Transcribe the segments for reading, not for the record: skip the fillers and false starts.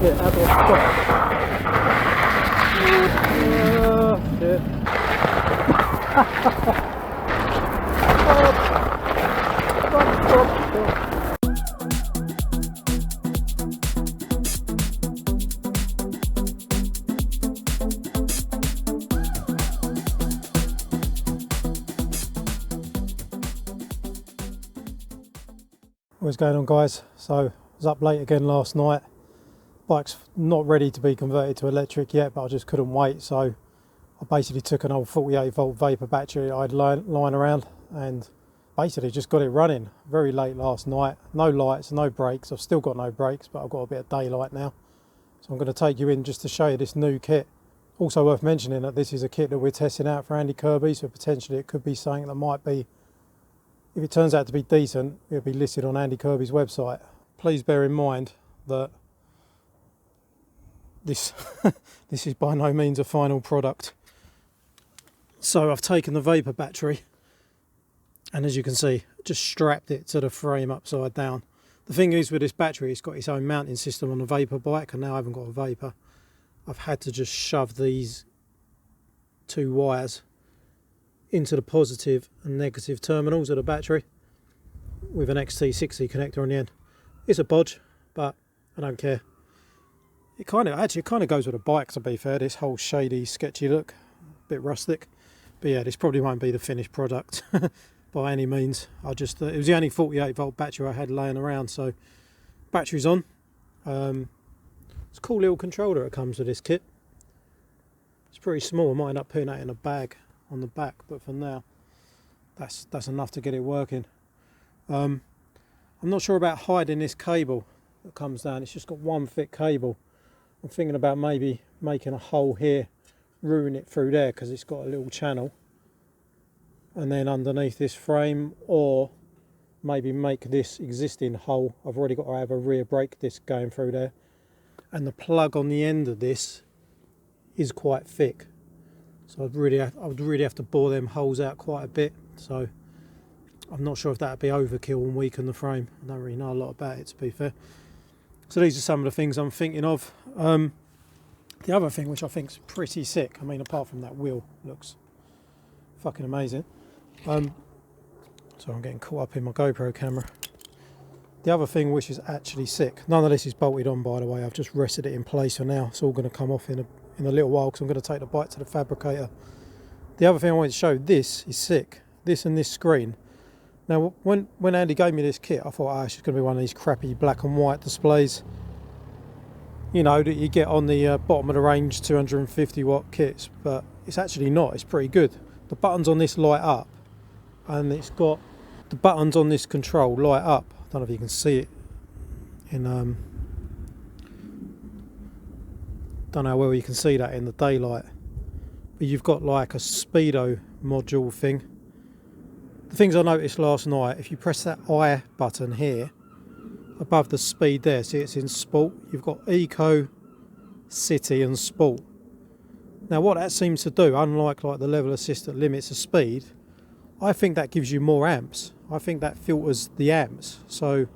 Yeah, how do I stop? Shit. Stop. What's going on, guys? So I was up late again last night. Bike's not ready to be converted to electric yet, but I just couldn't wait, so I basically took an old 48 volt vapor battery I had lying around and basically just got it running. Very late last night, no lights, no brakes. I've still got no brakes, but I've got a bit of daylight now, so I'm going to take you in just to show you this new kit. Also worth mentioning that this is a kit that we're testing out for Andy Kirby, so potentially it could be something that might be, if it turns out to be decent, it'll be listed on Andy Kirby's website. Please bear in mind that this this is by no means a final product. So I've taken the vapor battery and, as you can see, just strapped it to the frame upside down. The thing is with this battery, it's got its own mounting system on the vapor bike, and now I haven't got a vapor. I've had to just shove these two wires into the positive and negative terminals of the battery with an XT60 connector on the end. It's a bodge, but I don't care. It kind of goes with a bike, to be fair, this whole shady, sketchy look, a bit rustic. But yeah, this probably won't be the finished product by any means. It was the only 48 volt battery I had laying around, so battery's on. It's a cool little controller that comes with this kit. It's pretty small. I might end up putting that in a bag on the back, but for now, that's enough to get it working. I'm not sure about hiding this cable that comes down. It's just got one thick cable. I'm thinking about maybe making a hole here, routing it through there because it's got a little channel, and then underneath this frame, or maybe make this existing hole. I've already got to have a rear brake disc going through there, and the plug on the end of this is quite thick, so I would really have to bore them holes out quite a bit. So I'm not sure if that would be overkill and weaken the frame. I don't really know a lot about it, to be fair. So these are some of the things I'm thinking of. The other thing, which I think is pretty sick, I mean, apart from that wheel, looks fucking amazing. So I'm getting caught up in my GoPro camera. The other thing which is actually sick, none of this is bolted on, by the way. I've just rested it in place for now. It's all going to come off in a little while because I'm going to take the bike to the fabricator. The other thing I wanted to show, this is sick. This and this screen. Now, when Andy gave me this kit, I thought, it's just going to be one of these crappy black and white displays, you know, that you get on the bottom of the range 250 watt kits, but it's actually not. It's pretty good. The buttons on this light up, and it's got the buttons on this control light up. I don't know if you can see it in don't know how well you can see that in the daylight, but you've got like a speedo module thing. The things I noticed last night, if you press that I button here above the speed there, see it's in sport, you've got eco, city and sport. Now what that seems to do, unlike like the level assist that limits the speed, I think that gives you more amps. I think that filters the amps. So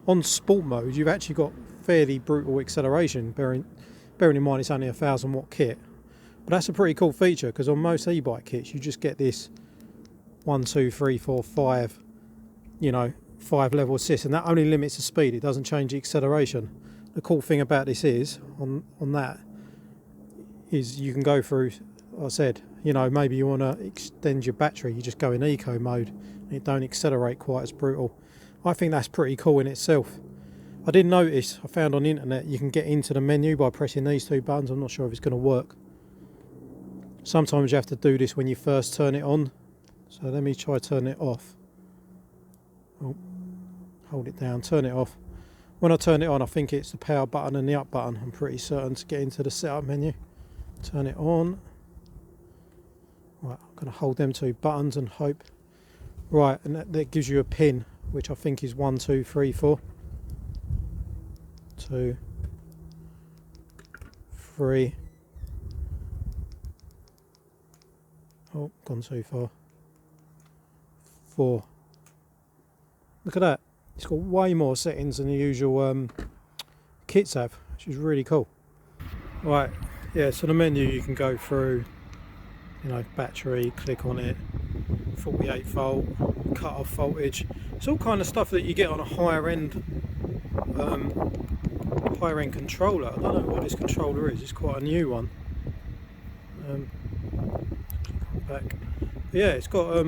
on sport mode you've actually got fairly brutal acceleration, bearing in mind it's only a 1000 watt kit. But that's a pretty cool feature, because on most e-bike kits you just get this 1, 2, 3, 4, 5, you know, 5 level assist, and that only limits the speed. It doesn't change the acceleration. The cool thing about this is, on that, is you can go through, like I said, you know, maybe you want to extend your battery, you just go in eco mode, and it don't accelerate quite as brutal. I think that's pretty cool in itself. I did notice, I found on the internet, you can get into the menu by pressing these two buttons. I'm not sure if it's going to work. Sometimes you have to do this when you first turn it on. So let me try turn it off. Oh, hold it down, turn it off. When I turn it on, I think it's the power button and the up button. I'm pretty certain, to get into the setup menu. Turn it on. Right, I'm going to hold them two buttons and hope. Right, and that gives you a pin, which I think is 1, 2, 3, 4. 2, 3. Oh, gone too far. 4. Look at that. It's got way more settings than the usual kits have. which is really cool. Right, yeah, so the menu you can go through, you know, battery, click on it, 48 volt, cut off voltage. It's all kind of stuff that you get on a higher end controller. I don't know what this controller is, it's quite a new one. Click on back. But yeah, it's got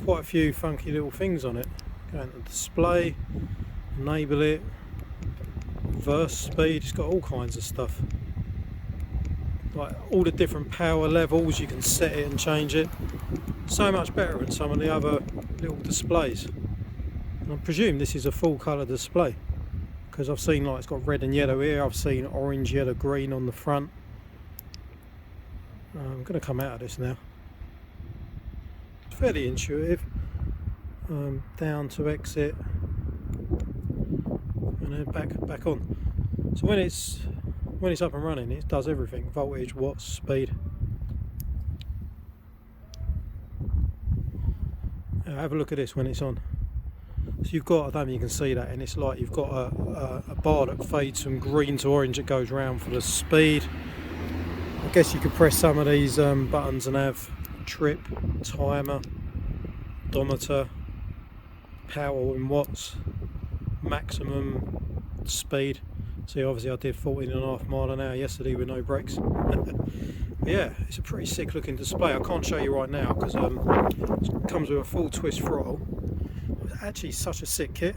quite a few funky little things on it. Go into display, enable it, reverse speed, it's got all kinds of stuff. Like all the different power levels, you can set it and change it. So much better than some of the other little displays. And I presume this is a full colour display, because I've seen like it's got red and yellow here, I've seen orange, yellow, green on the front. I'm going to come out of this now. It's fairly intuitive. Down to exit, and then back on. So when it's up and running, it does everything: voltage, watts, speed. Have a look at this when it's on. So you've got, I don't know if you can see that, and it's like you've got a bar that fades from green to orange that goes round for the speed. I guess you could press some of these buttons and have trip, timer, odometer, power in watts, maximum speed. See, obviously I did 14.5 miles an hour yesterday with no brakes. Yeah, it's a pretty sick looking display. I can't show you right now because it comes with a full twist throttle. It's actually such a sick kit.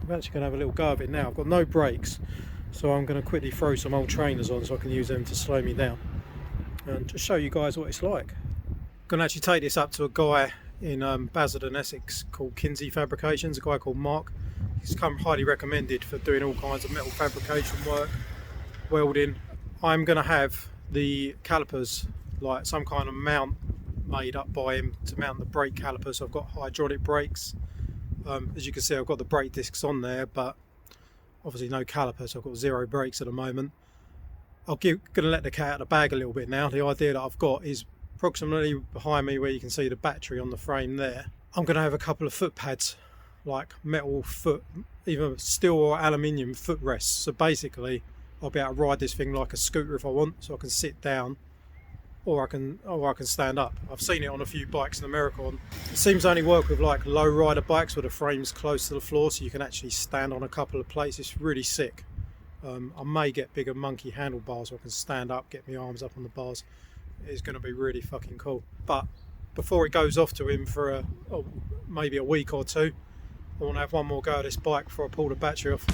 I'm actually going to have a little go of it now. I've got no brakes, so I'm going to quickly throw some old trainers on so I can use them to slow me down and just show you guys what it's like. I'm going to actually take this up to a guy in Basildon, Essex, called Kinsey Fabrications, a guy called Mark. He's come highly recommended for doing all kinds of metal fabrication work, welding. I'm going to have the calipers, like some kind of mount made up by him to mount the brake calipers. So I've got hydraulic brakes. As you can see, I've got the brake discs on there, but obviously no calipers, so I've got 0 brakes at the moment. I'm going to let the cat out of the bag a little bit now. The idea that I've got is approximately behind me where you can see the battery on the frame there. I'm going to have a couple of foot pads, like metal foot, either steel or aluminium foot rests. So basically I'll be able to ride this thing like a scooter if I want, so I can sit down or I can stand up. I've seen it on a few bikes in America. It seems to only work with like low rider bikes where the frame's close to the floor, so you can actually stand on a couple of plates. It's really sick. I may get bigger monkey handlebars so I can stand up, get my arms up on the bars. It's going to be really fucking cool. But before it goes off to him for maybe a week or two, I want to have one more go at this bike before I pull the battery off.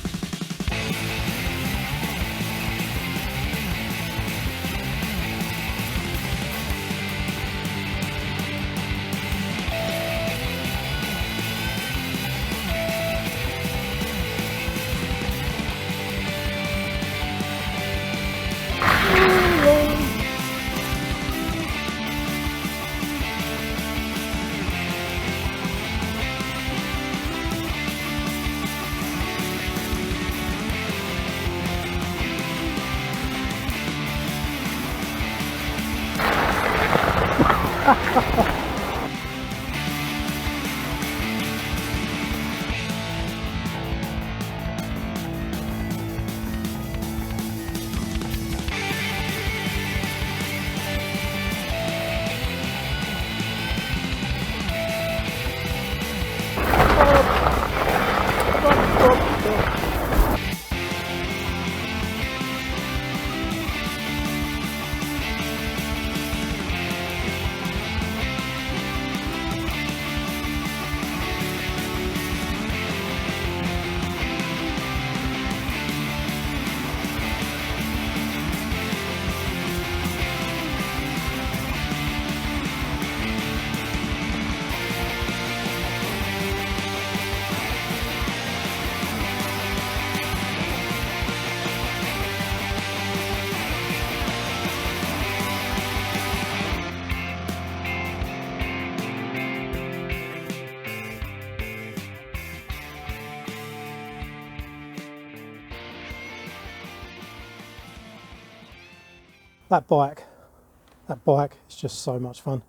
That bike is just so much fun.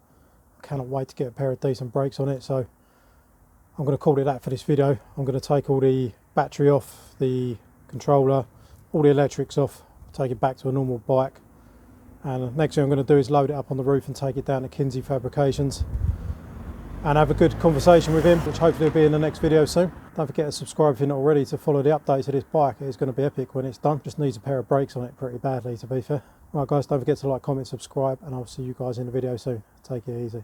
I cannot wait to get a pair of decent brakes on it, so I'm going to call it that for this video. I'm going to take all the battery off, the controller, all the electrics off, take it back to a normal bike. And the next thing I'm going to do is load it up on the roof and take it down to Kinsey Fabrications and have a good conversation with him, which hopefully will be in the next video soon. Don't forget to subscribe if you're not already to follow the updates of this bike. It's going to be epic when it's done. Just needs a pair of brakes on it pretty badly, to be fair. Right guys, don't forget to like, comment, subscribe, and I'll see you guys in the video soon. Take it easy.